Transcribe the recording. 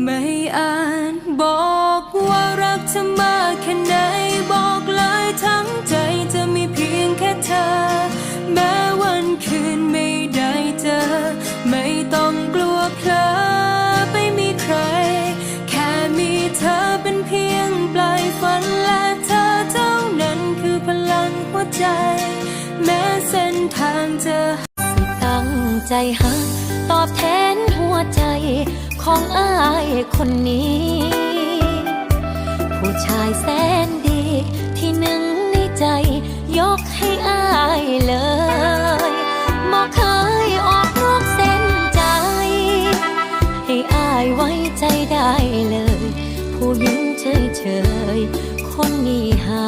ไม่อ่านบอกว่ารักเธอมากแค่ไหนบอกเลยทั้งใจจะมีเพียงแค่เธอแม้วันคืนไม่ได้เจอไม่ต้องกลัวเพลอไปมีใครแค่มีเธอเป็นเพียงปลายฝันและเธอเท่านั้นคือพลังหัวใจแม้เส้นทางจะตั้งใจหาตอบแทนหัวใจของอ้ายคนนี้ ผู้ชายแสนดีที่หนึ่งในใจยกให้อ้ายเลยบอกเคยออกนอกเส้นใจให้อ้ายไว้ใจได้เลยผู้หญิงเฉยๆคนนี้หา